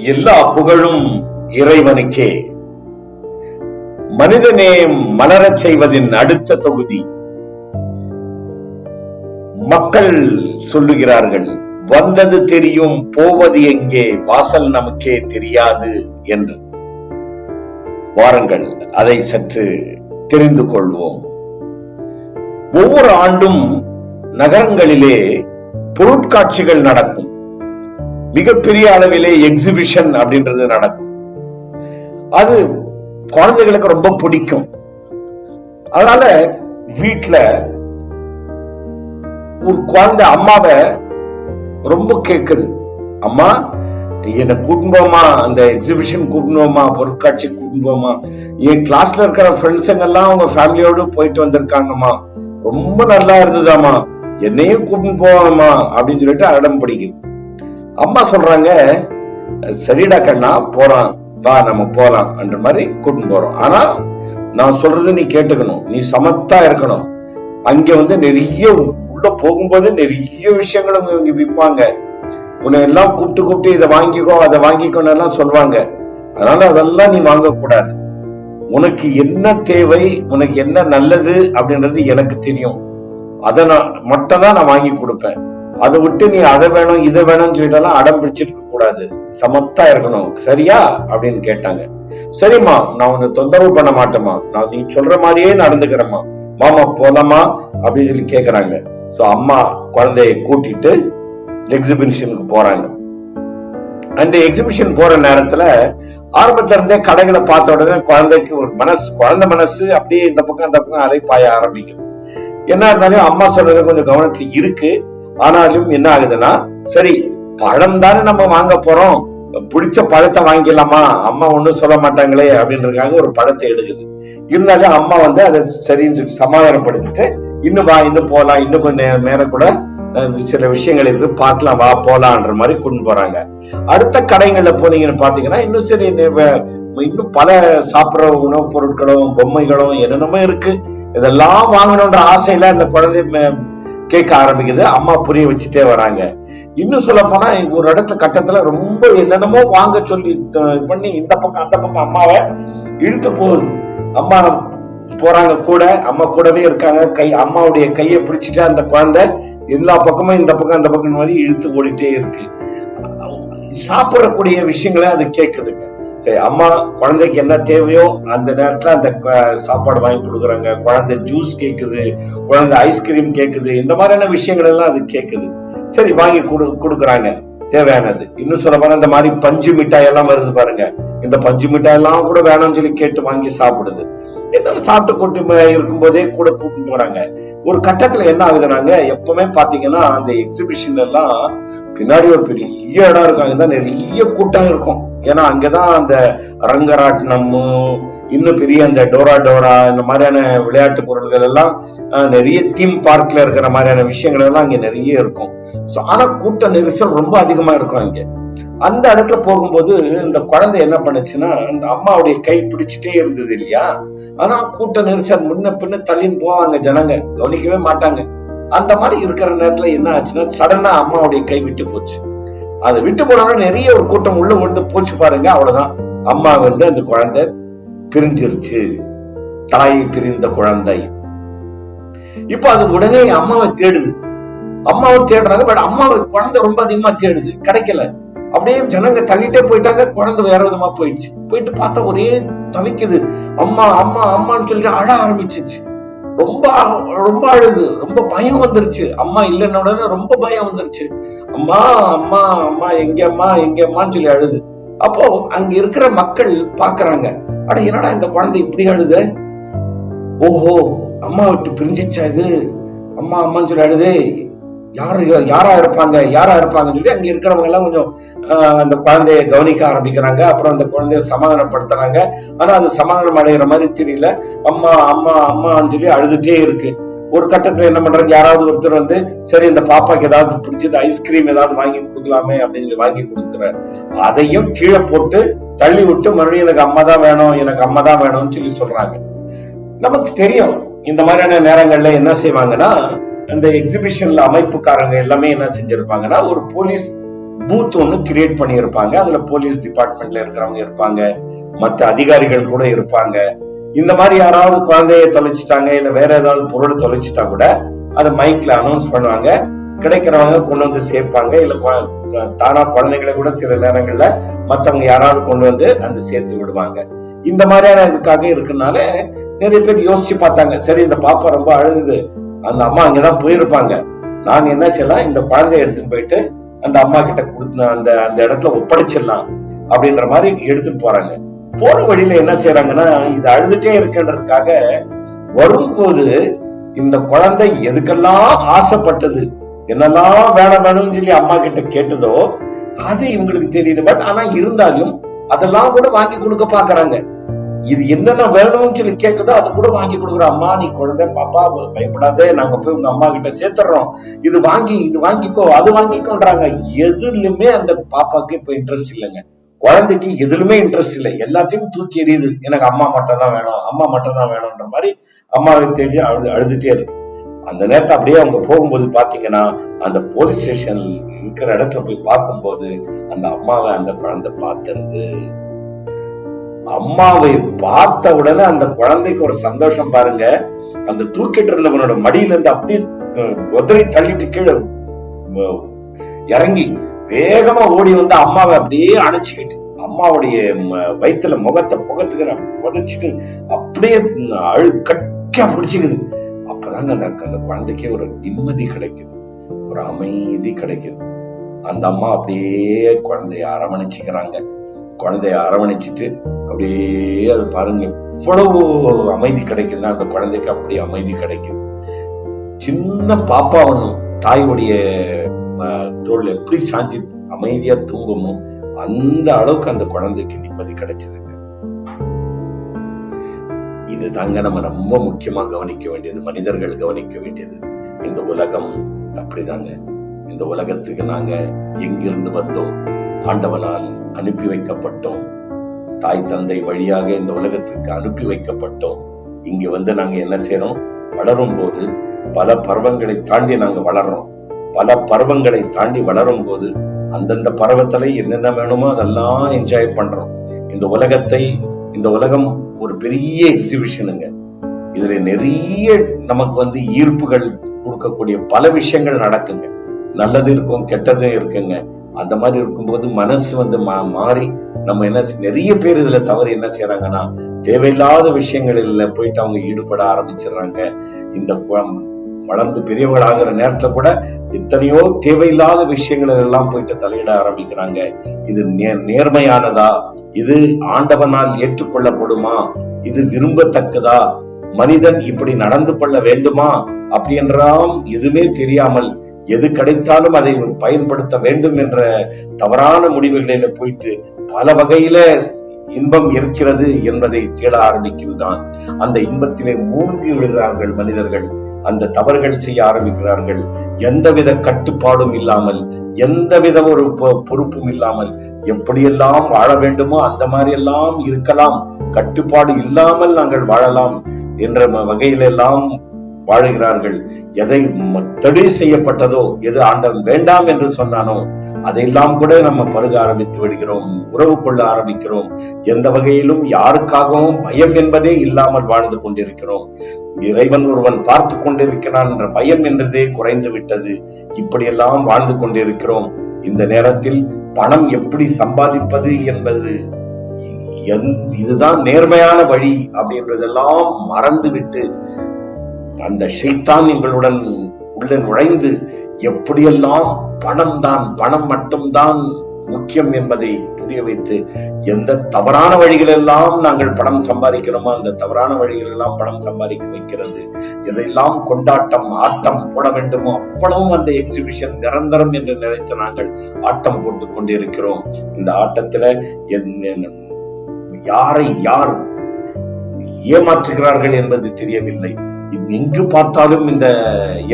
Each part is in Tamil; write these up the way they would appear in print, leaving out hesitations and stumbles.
எல்லா புகழும் இறைவனுக்கே. மனிதநேயம் மலரச் செய்வதின் அடுத்த தொகுதி. மக்கள் சொல்லுகிறார்கள், வந்தது தெரியும் போவது எங்கே, வாசல் நமக்கே தெரியாது என்று. வாருங்கள் அதை சற்று தெரிந்து கொள்வோம். ஒவ்வொரு ஆண்டும் நகரங்களிலே பொருட்காட்சிகள் நடக்கும். மிகப்பெரிய அளவிலே எக்ஸிபிஷன் அப்படின்றது நடக்கும். அது குழந்தைகளுக்கு ரொம்ப பிடிக்கும். அதனால வீட்டுல ஒரு குழந்தை அம்மாவை ரொம்ப கேக்குது, அம்மா என்ன கூட்டின்னு போமா, அந்த எக்ஸிபிஷன் கூட்டின்னு போமா, பொருட்காட்சி கூட்டின்னு போமா, என் கிளாஸ்ல இருக்கிற ஃப்ரெண்ட்ஸுங்க எல்லாம் அவங்க ஃபேமிலியோடு போயிட்டு வந்திருக்காங்கம்மா, ரொம்ப நல்லா இருந்ததாமா, என்னையும் கூட்டின்னு போவாமா அப்படின்னு சொல்லிட்டு அடம் பிடிக்குது. அம்மா சொல்றாங்க, சரிடா கண்ணா போறான், வா நம்ம போலாம் என்ற மாதிரி கூட்டின்னு போறோம். ஆனா நான் சொல்றது நீ கேட்டுக்கணும், நீ சமத்தா இருக்கணும். அங்க நிறைய உள்ள போகும்போது நிறைய விஷயங்களும் இங்க விற்பாங்க. உன்னை எல்லாம் கூப்பிட்டு இதை வாங்கிக்கோ அதை வாங்கிக்கோன்னு எல்லாம் சொல்லுவாங்க. அதனால அதெல்லாம் நீ வாங்க கூடாது. உனக்கு என்ன தேவை, உனக்கு என்ன நல்லது அப்படின்றது எனக்கு தெரியும். அதை மட்டும் தான் நான் வாங்கி கொடுப்பேன். அதை விட்டு நீ அதை வேணும் இதை வேணும்னு சொல்லிட்டு அடம் பிடிச்சிருக்க கூடாது, சமத்தா இருக்கணும், சரியா அப்படின்னு கேட்டாங்க. சரிம்மா, நான் உன்னை தொந்தரவு பண்ண மாட்டேமா, நான் நீ சொல்ற மாதிரியே நடந்துக்கிறேம்மா, மாமா போலாமா அப்படின்னு சொல்லி கேக்குறாங்க. சோ அம்மா குழந்தைய கூட்டிட்டு எக்ஸிபிஷனுக்கு போறாங்க. அந்த எக்ஸிபிஷன் போற நேரத்துல ஆரம்பத்துல இருந்தே கடைகளை பார்த்த உடனே குழந்தைக்கு ஒரு குழந்தை மனசு அப்படியே இந்த பக்கம் அந்த பக்கம் அலைப்பாய ஆரம்பிக்குது. என்ன இருந்தாலும் அம்மா சொல்றது கொஞ்சம் கவனத்துல இருக்கு. ஆனாலும் என்ன ஆகுதுன்னா, சரி பழம் தானே நம்ம வாங்க போறோம், பிடிச்ச பழத்தை வாங்கிடலாமா, அம்மா ஒண்ணும் சொல்ல மாட்டாங்களே அப்படின்றதுக்காக ஒரு பழத்தை எடுக்குது. இருந்தாலும் அம்மா அதை சரின்னு சொல்லி சமாதானப்படுத்திட்டு, இன்னும் வா, இன்னும் போலாம், இன்னும் கொஞ்சம் மேல கூட சில விஷயங்கள் இருக்கு, பார்க்கலாம், வா போலான்ற மாதிரி கொண்டு போறாங்க. அடுத்த கடைகள்ல போனீங்கன்னு பாத்தீங்கன்னா இன்னும் சரி, இன்னும் பல சாப்பிடுற உணவுப் பொருட்களும் பொம்மைகளும் என்னென்னமோ இருக்கு. இதெல்லாம் வாங்கணும்ன்ற ஆசையில அந்த குழந்தை கேட்க ஆரம்பிக்குது. அம்மா புரிய வச்சுட்டே வராங்க. இன்னும் சொல்ல போனா ஒரு இடத்துல கட்டத்துல ரொம்ப என்னென்னமோ வாங்க சொல்லி பண்ணி இந்த பக்கம் அந்த பக்கம் அம்மாவை இழுத்து போகுது. அம்மா போறாங்க கூட, அம்மா கூடவே இருக்காங்க. அம்மாவுடைய கையை பிடிச்சிட்டு அந்த குழந்தை எல்லா பக்கமும் இந்த பக்கம் அந்த பக்கம் மாதிரி இழுத்து ஓடிட்டே இருக்கு. சாப்பிடக்கூடிய விஷயங்களை அது கேக்குதுங்க. சரி, அம்மா குழந்தைக்கு என்ன தேவையோ அந்த நேரத்துல அந்த சாப்பாடு வாங்கி கொடுக்குறாங்க. குழந்தை ஜூஸ் கேக்குது, குழந்தை ஐஸ்கிரீம் கேக்குது, இந்த மாதிரியான விஷயங்கள் எல்லாம் அது கேக்குது. சரி வாங்கி கொடுக்குறாங்க தேவையானது. இன்னும் சொல்ல போனா இந்த மாதிரி பஞ்சு மிட்டாய் எல்லாம் வருது பாருங்க, இந்த பஞ்சு மிட்டாய் எல்லாம் கூட வேணும்னு சொல்லி கேட்டு வாங்கி சாப்பிடுது. இதெல்லாம் சாப்பிட்டு கூட்டு இருக்கும் போதே கூட கூட்டிட்டு போறாங்க. ஒரு கட்டத்துல என்ன ஆகுதுனாங்க, எப்பவுமே பாத்தீங்கன்னா அந்த எக்ஸிபிஷன் எல்லாம் பின்னாடி ஒரு பெரிய இடம் இருக்கும், அங்கதான் நிறைய கூட்டம் இருக்கும். ஏன்னா அங்கதான் அந்த ரங்கராட்டினமும் இன்னும் பெரிய அந்த டோரா இந்த மாதிரியான விளையாட்டு பொருட்கள் எல்லாம் நிறைய தீம் பார்க்ல இருக்கிற மாதிரியான விஷயங்கள் எல்லாம் அங்க நிறைய இருக்கும். ஆனா கூட்ட நெரிசல் ரொம்ப அதிகமா இருக்கும் அங்க. அந்த இடத்துல போகும்போது இந்த குழந்தை என்ன பண்ணுச்சுன்னா, அந்த அம்மாவுடைய கை பிடிச்சிட்டே இருந்தது இல்லையா. ஆனா கூட்ட நெரிசல் முன்ன பின்ன தள்ளின்னு போவாங்க, ஜனங்க கவனிக்கவே மாட்டாங்க. அந்த மாதிரி இருக்கிற நேரத்துல என்ன ஆச்சுன்னா, சடனா அம்மாவுடைய கை விட்டு போச்சு. அதை விட்டு போனோம்னா நிறைய ஒரு கூட்டம் உள்ள விழுந்து போச்சு பாருங்க. அவ்வளவுதான், அம்மா அந்த குழந்தை பிரிஞ்சிருச்சு, தாயை பிரிந்த குழந்தை. இப்ப அது உடனே அம்மாவை தேடுது. அம்மாவை தேடுறாங்க, பட் அம்மாவை குழந்தை ரொம்ப அதிகமா தேடுது, கிடைக்கல. அப்படியே ஜனங்க தள்ளிட்டே போயிட்டாங்க, குழந்தை வேற விதமா போயிடுச்சு. போயிட்டு பார்த்தா ஒரே தவிக்குது, அம்மா அம்மா அம்மான்னு சொல்லிட்டு அழ ஆரம்பிச்சிருச்சு. ரொம்ப ரொம்ப அழுது, ரொம்ப பயம் வந்துருச்சு. அம்மா இல்லைன்ன உடனே ரொம்ப பயம் வந்துருச்சு. அம்மா அம்மா அம்மா எங்கம்மான்னு சொல்லி அழுது. அப்போ அங்க இருக்கிற மக்கள் பாக்குறாங்க, அட என்னடா இந்த குழந்தை இப்படி அழுது, ஓஹோ அம்மா விட்டு பிரிஞ்சிச்சா இது, அம்மா அம்மான்னு சொல்லி அழுது, யாரா இருப்பாங்கன்னு சொல்லி அங்க இருக்கிறவங்க எல்லாம் கொஞ்சம் அந்த குழந்தைய கவனிக்க ஆரம்பிக்கிறாங்க. அப்புறம் அந்த குழந்தைய சமாதானப்படுத்துறாங்க. ஆனா அது சமாதானம் அடைகிற மாதிரி தெரியல. அம்மா அம்மா அம்மான்னு சொல்லி அழுதுட்டே இருக்கு. ஒரு கட்டத்துல என்ன பண்றாங்க, யாராவது ஒருத்தர் சரி இந்த பாப்பாக்கு ஏதாவது பிடிச்சது ஐஸ்கிரீம் ஏதாவது வாங்கி கொடுக்கலாமே அப்படின்னு வாங்கி கொடுக்குறாரு. அதையும் கீழே போட்டு தள்ளி விட்டு மறுபடியும் எனக்கு அம்மா தான் வேணும்னு சொல்லி சொல்றாங்க. நமக்கு தெரியும் இந்த மாதிரியான நேரங்கள்ல என்ன செய்வாங்கன்னா, அந்த எக்ஸிபிஷன்ல அமைப்புக்காரங்க எல்லாமே என்ன செஞ்சிருப்பாங்கன்னா, ஒரு போலீஸ் பூத் ஒண்ணு கிரியேட் பண்ணி இருப்பாங்க. அதுல போலீஸ் டிபார்ட்மெண்ட்ல இருக்கிறவங்க இருப்பாங்க, மற்ற அதிகாரிகள் கூட இருப்பாங்க. இந்த மாதிரி யாராவது குழந்தைய தொலைச்சிட்டாங்க இல்ல வேற ஏதாவது பொருள் தொலைச்சிட்டா கூட அதை மைக்ல அனௌன்ஸ் பண்ணுவாங்க. கிடைக்கிறவங்க கொண்டு வந்து சேர்ப்பாங்க. இல்ல தானா குழந்தைகளை கூட சில நேரங்கள்ல மத்தவங்க யாராவது கொண்டு வந்து அந்த சேர்த்து விடுவாங்க. இந்த மாதிரியான இதுக்காக இருக்குனால நிறைய பேர் யோசிச்சு பார்த்தாங்க, சரி இந்த பாப்பா ரொம்ப அழுகுது, அந்த அம்மா அங்கதான் போயிருப்பாங்க, நாங்க என்ன செய்யலாம், இந்த குழந்தைய எடுத்துட்டு போயிட்டு அந்த அம்மா கிட்ட கொடுத்து அந்த அந்த இடத்துல ஒப்படைச்சிடலாம் அப்படின்ற மாதிரி எடுத்துட்டு போறாங்க. போற வழியில என்ன செய்யறாங்கன்னா, இது அழுதுட்டே இருக்குன்றதுக்காக வரும்போது இந்த குழந்தை எதுக்கெல்லாம் ஆசைப்பட்டது, என்னெல்லாம் வேணும்னு சொல்லி அம்மா கிட்ட கேட்டதோ அது இவங்களுக்கு தெரியுது. பட் ஆனா இருந்தாலும் அதெல்லாம் கூட வாங்கி கொடுக்க பாக்குறாங்க. இது என்னென்ன வேணும்னு சொல்லி கேக்குதோ அது கூட வாங்கி கொடுக்குற. அம்மா நீ குழந்தை, பாப்பா பயப்படாதே, நாங்க போய் உங்க அம்மா கிட்ட சேர்த்துறோம், இது வாங்கிக்கோ அது வாங்கிக்கோன்றாங்க. எதுலுமே அந்த பாப்பாக்கு இப்ப இன்ட்ரெஸ்ட் இல்லைங்க. குழந்தைக்கு எதுலுமே இன்ட்ரெஸ்ட் இல்லை, எல்லாத்தையும் தூக்கி எறியுது. எனக்கு அம்மா மட்டும் தான் வேணும், அம்மா மட்டும் தான் வேணும்ன்ற மாதிரி அம்மாவை தேடி அழுதுட்டே இருக்கு. அந்த நேரத்தை அப்படியே அவங்க போகும்போது பாத்தீங்கன்னா, அந்த போலீஸ் ஸ்டேஷன் இருக்கிற இடத்துல போய் பார்க்கும்போது அந்த அம்மாவை அந்த குழந்தை பார்த்துருது. அம்மாவை பார்த்த உடனே அந்த குழந்தைக்கு ஒரு சந்தோஷம் பாருங்க. அந்த தூக்கிட்டு இருந்தவனோட மடியில இருந்து அப்படியே உதறி தள்ளிட்டு கீழே இறங்கி வேகமா ஓடி வந்து அம்மாவை அப்படியே அணைச்சிக்கிட்டு அம்மாவுடைய வயிற்றுல முகத்துக்கு புதைச்சிட்டு அப்படியே கட்டியா பிடிச்சிக்குது. அப்பதாங்க அந்த குழந்தைக்கே ஒரு நிம்மதி கிடைக்குது, ஒரு அமைதி கிடைக்குது. அந்த அம்மா அப்படியே குழந்தைய அரவணைச்சிக்கிறாங்க. குழந்தைய அரவணைச்சிட்டு அப்படியே அது பாருங்க எவ்வளவு அமைதி கிடைக்குதுன்னா அந்த குழந்தைக்கு அப்படி அமைதி கிடைக்குது. சின்ன பாப்பா ஒண்ணும் தாயுடைய தோல் எப்படி சாஞ்சி அமைதியா தூங்குமோ அந்த அளவுக்கு அந்த குழந்தைக்கு நிம்மதி கிடைச்சதுங்க. இது தாங்க நம்ம ரொம்ப முக்கியமா கவனிக்க வேண்டியது, மனிதர்கள் கவனிக்க வேண்டியது. இந்த உலகம் அப்படிதாங்க. இந்த உலகத்துக்கு நாங்க எங்கிருந்து வந்தோம், ஆண்டவனால் அனுப்பி வைக்கப்பட்டோம். தாய் தந்தை வழியாக இந்த உலகத்திற்கு அனுப்பி வைக்கப்பட்டோம். இங்க வந்து நாங்க என்ன செய்யறோம், வளரும் போது பல பருவங்களை தாண்டி நாங்க வளர்றோம். பல பருவங்களை தாண்டி வளரும் போது அந்தந்த பருவத்துல என்னென்ன வேணுமோ அதெல்லாம் என்ஜாய் பண்றோம். இந்த உலகம் ஒரு பெரிய எக்ஸிபிஷனுங்க. இதுல நிறைய நமக்கு வந்து ஈர்ப்புகள் கொடுக்கக்கூடிய பல விஷயங்கள் நடக்குங்க. நல்லது இருக்கும், கெட்டதும் இருக்குங்க. அந்த மாதிரி இருக்கும்போது மனசு வந்து மாறி நம்ம என்ன நிறைய பேர் இதுல தவறு என்ன செய்யறாங்கன்னா, தேவையில்லாத விஷயங்களில் போயிட்டு அவங்க ஈடுபட ஆரம்பிச்சிடுறாங்க. இந்த வளர்ந்து பெரியவர்கள் ஆகிற நேரத்துல கூட எத்தனையோ தேவையில்லாத விஷயங்கள் எல்லாம் போயிட்டு தலையிட ஆரம்பிக்கிறாங்க. இது நேர்மையானதா, இது ஆண்டவனால் ஏற்றுக்கொள்ளப்படுமா, இது விரும்பத்தக்கதா, மனிதன் இப்படி நடந்து கொள்ள வேண்டுமா அப்படின்றாம் எதுவுமே தெரியாமல் எது கிடைத்தாலும் அதை பயன்படுத்த வேண்டும் என்ற தவறான முடிவுகளில போயிட்டு பல வகையில இன்பம் இருக்கிறது என்பதை தேட ஆரம்பிக்கின்றான். அந்த இன்பத்திலே மூழ்கி விடுகிறார்கள் மனிதர்கள். அந்த தவறுகள் செய்ய ஆரம்பிக்கிறார்கள். எந்தவித கட்டுப்பாடும் இல்லாமல், எந்தவித ஒரு பொறுப்பும் இல்லாமல் எப்படியெல்லாம் வாழ வேண்டுமோ அந்த மாதிரி எல்லாம் இருக்கலாம், கட்டுப்பாடு இல்லாமல் நாங்கள் வாழலாம் என்ற வகையிலெல்லாம் வாழுகிறார்கள். எதை தடை செய்யப்பட்டதோ, எது ஆண்டவன் வேண்டாம் என்று சொன்னானோ அதையெல்லாம் கூட நம்ம பருக ஆரம்பித்து விடுகிறோம், உறவு கொள்ள ஆரம்பிக்கிறோம். எந்த வகையிலும் யாருக்காகவும் பயம் என்பதே இல்லாமல் வாழ்ந்து கொண்டிருக்கிறோம். இறைவன் ஒருவன் பார்த்து கொண்டிருக்கிறான் என்ற பயம் என்றதே குறைந்து விட்டது. இப்படியெல்லாம் வாழ்ந்து கொண்டிருக்கிறோம். இந்த நேரத்தில் பணம் எப்படி சம்பாதிப்பது என்பது, இதுதான் நேர்மையான வழி அப்படின்றதெல்லாம் மறந்து விட்டு அந்த ஷைத்தான் எங்களுடன் உள்ள நுழைந்து எப்படியெல்லாம் பணம் மட்டும்தான் முக்கியம் என்பதை புரிய வைத்து, எந்த தவறான வழிகள் எல்லாம் நாங்கள் பணம் சம்பாதிக்கிறோமோ அந்த தவறான வழிகள் எல்லாம் பணம் சம்பாதிக்க வைக்கிறது. எதையெல்லாம் கொண்டாட்டம் ஆட்டம் போட வேண்டுமோ அவ்வளவும் அந்த எக்ஸிபிஷன் நிரந்தரம் என்று நினைத்து நாங்கள் ஆட்டம் போட்டுக் கொண்டிருக்கிறோம். இந்த ஆட்டத்துல யாரை யார் ஏமாற்றுகிறார்கள் என்பது தெரியவில்லை. எங்கு பார்த்தாலும் இந்த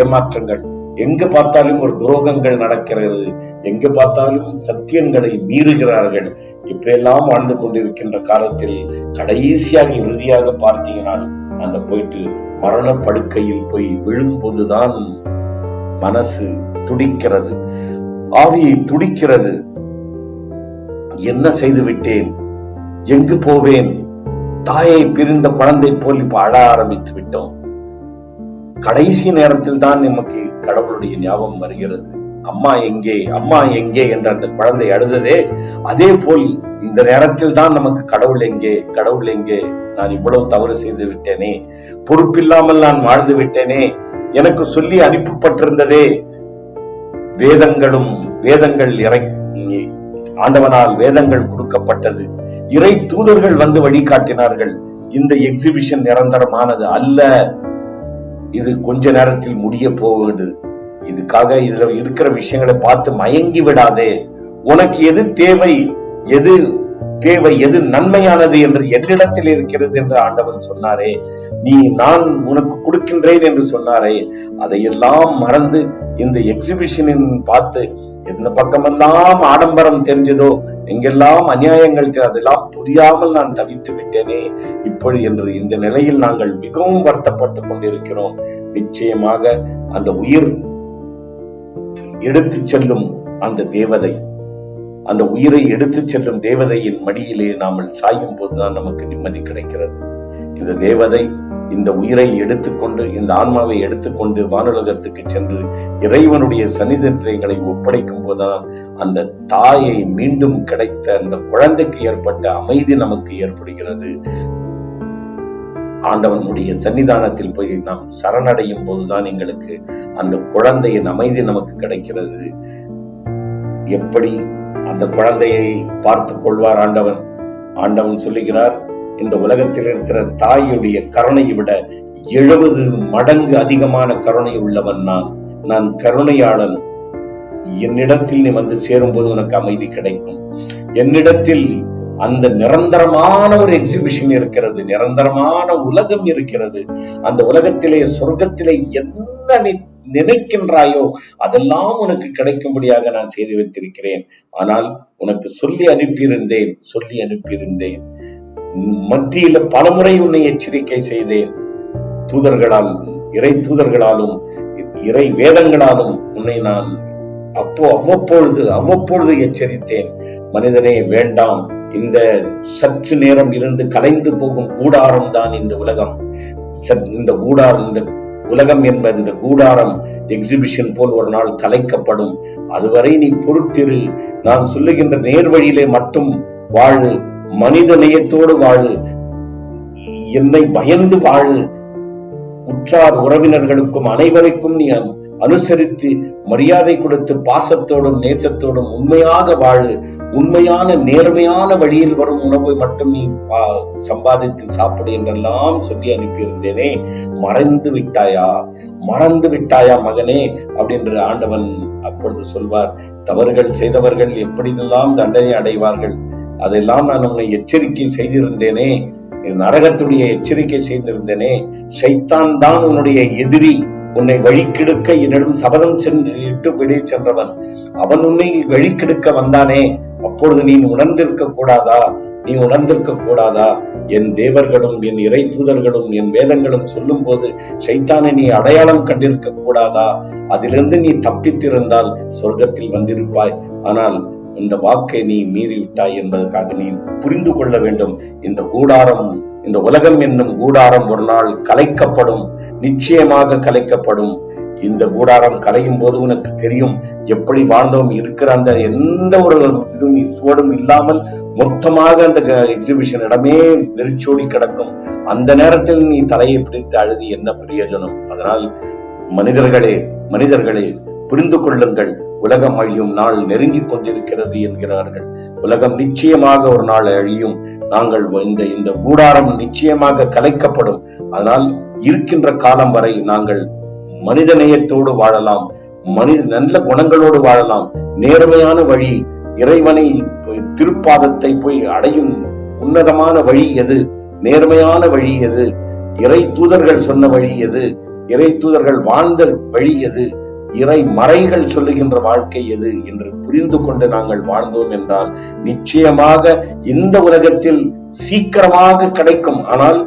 ஏமாற்றங்கள், எங்கு பார்த்தாலும் ஒரு துரோகங்கள் நடக்கிறது, எங்கு பார்த்தாலும் சத்தியங்களை மீறுகிறார்கள். இப்பெல்லாம் வாழ்ந்து கொண்டிருக்கின்ற காலத்தில் கடைசியாக இறுதியாக பார்த்தீங்கன்னா அந்த போயிட்டு மரண படுக்கையில் போய் விழும்போதுதான் மனசு துடிக்கிறது. ஆவியை துடிக்கிறது. என்ன செய்து விட்டேன், எங்கு போவேன், தாயை பிரிந்த குழந்தை போல் இப்ப அழ ஆரம்பித்து விட்டோம். கடைசி நேரத்தில் தான் நமக்கு கடவுளுடைய ஞாபகம் வருகிறது. அம்மா எங்கே, அம்மா எங்கே என்ற அந்த குழந்தை அழுததே, அதே போல் இந்த நேரத்தில் தான் நமக்கு கடவுள் எங்கே, கடவுள் எங்கே, நான் இவ்வளவு தவறு செய்து விட்டேனே, பொறுப்பில்லாமல் நான் வாழ்ந்து விட்டேனே, எனக்கு சொல்லி அனுப்பப்பட்டிருந்ததே வேதங்கள் ஆண்டவனால் வேதங்கள் கொடுக்கப்பட்டது, இறை தூதர்கள் வந்து வழிகாட்டினார்கள். இந்த எக்ஸிபிஷன் நிரந்தரமானது அல்ல, இது கொஞ்ச நேரத்தில் முடிய போகுது. இதுக்காக இதுல இருக்கிற விஷயங்களை பார்த்து மயங்கி விடாதே. உனக்கு எது தேவை, எது நன்மையானது என்று என்னிடத்தில் இருக்கிறது என்று ஆண்டவன் சொன்னாரே, நான் உனக்கு கொடுக்கின்றேன் என்று சொன்னாரே, அதையெல்லாம் மறந்து இந்த எக்ஸிபிஷனின் பார்த்து எந்த பக்கமெல்லாம் ஆடம்பரம் தெரிஞ்சதோ, எங்கெல்லாம் அநியாயங்கள் அதெல்லாம் புரியாமல் நான் தவித்து விட்டேனே இப்படி என்று இந்த நிலையில் நாங்கள் மிகவும் வருத்தப்பட்டு கொண்டிருக்கிறோம். நிச்சயமாக அந்த உயிர் எடுத்து செல்லும் அந்த தேவதை, அந்த உயிரை எடுத்து செல்லும் தேவதையின் மடியிலே நாமல் சாயும் போதுதான் நமக்கு நிம்மதி கிடைக்கிறது. இந்த தேவதை இந்த உயிரை எடுத்துக்கொண்டு, இந்த ஆன்மாவை எடுத்துக்கொண்டு வானுலகத்துக்கு சென்று இறைவனுடைய சன்னிதானங்களை ஒப்படைக்கும் போதுதான் அந்த தாயை மீண்டும் கிடைத்த அந்த குழந்தைக்கு ஏற்பட்ட அமைதி நமக்கு ஏற்படுகிறது. ஆண்டவனுடைய சன்னிதானத்தில் போய் நாம் சரணடையும் போதுதான் எங்களுக்கு அந்த குழந்தையின் அமைதி நமக்கு கிடைக்கிறது. எப்படி அந்த குழந்தையை பார்த்துக் கொள்வார் ஆண்டவன்? ஆண்டவன் சொல்லுகிறார், இந்த உலகத்தில் இருக்கிற தாயுடைய கருணையை விட 70 மடங்கு அதிகமான கருணை உள்ளவன் நான் கருணையாளன். என்னிடத்தில் நீ வந்து சேரும்போது உனக்கு அமைதி கிடைக்கும். என்னிடத்தில் அந்த நிரந்தரமான ஒரு எக்ஸிபிஷன் இருக்கிறது, நிரந்தரமான உலகம் இருக்கிறது. அந்த உலகத்திலே சொர்க்கத்திலே என்ன நீ நினைக்கின்றாயோ அதெல்லாம் உனக்கு கிடைக்கும்படியாக நான் செய்து வைத்திருக்கிறேன். ஆனால் உனக்கு சொல்லி அனுப்பியிருந்தேன். மத்தியில பலமுறை உன்னை எச்சரிக்கை செய்தேன். தூதர்களால், இறை தூதர்களாலும் இறை வேதங்களாலும் உன்னை நான் அவ்வப்பொழுது எச்சரித்தேன். மனிதனே வேண்டாம், இந்த சற்று நேரம் இருந்து கலைந்து போகும் கூடாரம் தான் இந்த உலகம். இந்த உலகம் என்ப இந்த கூடாரம் எக்ஸிபிஷன் போல் ஒரு நாள் கலைக்கப்படும். அதுவரை நீ பொறுத்திரு. நான் சொல்லுகின்ற நேர்வழியிலே மட்டும் வாழு, மனித நேயத்தோடு வாழு, என்னை பயந்து வாழு. உற்றார் உறவினர்களுக்கும் அனைவருக்கும் நீ அனுசரித்து மரியாதை கொடுத்து பாசத்தோடும் நேசத்தோடும் உண்மையாக வாழு. உண்மையான நேர்மையான வழியில் வரும் உணவை மட்டும் நீ சம்பாதித்து சாப்பிடு என்றெல்லாம் சொல்லி அனுப்பியிருந்தேனே, மறந்து விட்டாயா மகனே அப்படின்ற ஆண்டவன் அப்பொழுது சொல்வார். தவறுகள் செய்தவர்கள் எப்படியெல்லாம் தண்டனை அடைவார்கள், அதெல்லாம் நான் உன்னை எச்சரிக்கை செய்திருந்தேனே, நரகத்துடைய எச்சரிக்கை செய்திருந்தேனே. சைத்தான் தான் உன்னுடைய எதிரி, உன்னை வழிக்கெடுக்க என்னிடம் சபதம் சென்று வெளியே சென்றவன். அவன் உன்னை வழிக்கெடுக்க வந்தானே, அப்பொழுது நீ உணர்ந்திருக்க கூடாதா? என் தேவர்களும் என் இறை தூதர்களும் என் வேதங்களும் சொல்லும் போது சைத்தானை நீ அடையாளம் கண்டிருக்க கூடாதா? அதிலிருந்து நீ தப்பித்திருந்தால் சொர்க்கத்தில் வந்திருப்பாய். ஆனால் இந்த வாக்கை நீ மீறிவிட்டாய் என்பதற்காக நீ புரிந்து கொள்ள வேண்டும். இந்த உலகம் என்னும் கூடாரம் ஒரு நாள் கலைக்கப்படும், நிச்சயமாக கலைக்கப்படும். இந்த கூடாரம் கலையும் போது உனக்கு தெரியும் எப்படி வாழ்ந்தோம். இருக்கிற அந்த எந்த ஒரு இதுவும் சுவடும் இல்லாமல் மொத்தமாக அந்த எக்ஸிபிஷன் இடமே வெறிச்சோடி கிடக்கும். அந்த நேரத்தில் நீ தலையை பிடித்து அழுதி என்ன பிரயோஜனம்? அதனால் மனிதர்களே புரிந்து கொள்ளுங்கள், உலகம் அழியும் நாள் நெருங்கி கொண்டிருக்கிறது என்கிறார்கள். உலகம் நிச்சயமாக ஒரு நாள் அழியும். நாங்கள் இந்த கூடாரம் நிச்சயமாக கலைக்கப்படும். அதனால் இருக்கின்ற காலம் வரை நாங்கள் மனித நேயத்தோடு வாழலாம், நல்ல குணங்களோடு வாழலாம். நேர்மையான வழி, இறைவனை திருப்பாதத்தை போய் அடையும் உன்னதமான வழி எது? நேர்மையான வழி எது? இறை தூதர்கள் சொன்ன வழி எது? இறை தூதர்கள் வாழ்ந்த வழி எது? இறை மறைகள் சொல்லுகின்ற வாழ்க்கை எது என்று புரிந்து கொண்டு நாங்கள் வாழ்ந்தோம் என்றால் நிச்சயமாக இந்த உலகத்தில் சீக்கிரமாக கிடைக்கும். ஆனால்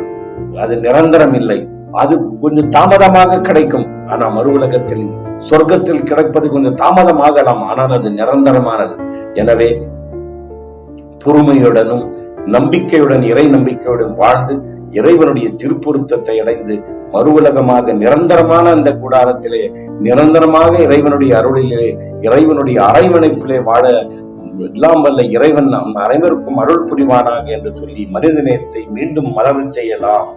அது நிரந்தரம் இல்லை. அது கொஞ்சம் தாமதமாக கிடைக்கும். ஆனா மறு உலகத்தில் சொர்க்கத்தில் கிடைப்பது கொஞ்சம் தாமதமாகலாம், ஆனால் அது நிரந்தரமானது. எனவே பொறுமையுடனும் நம்பிக்கையுடன், இறை நம்பிக்கையுடன் வாழ்ந்து இறைவனுடைய திருப்பொருத்தத்தை அடைந்து மறு உலகமாக நிரந்தரமான அந்த கூடாரத்திலே நிரந்தரமாக இறைவனுடைய அருளிலே இறைவனுடைய அரவணைப்பிலே வாழ எல்லாம் வல்ல இறைவன் நம் அனைவருக்கும் அருள் புரிவானாக என்று சொல்லி மனிதநேயத்தை மீண்டும் மலரச் செய்யலாம்.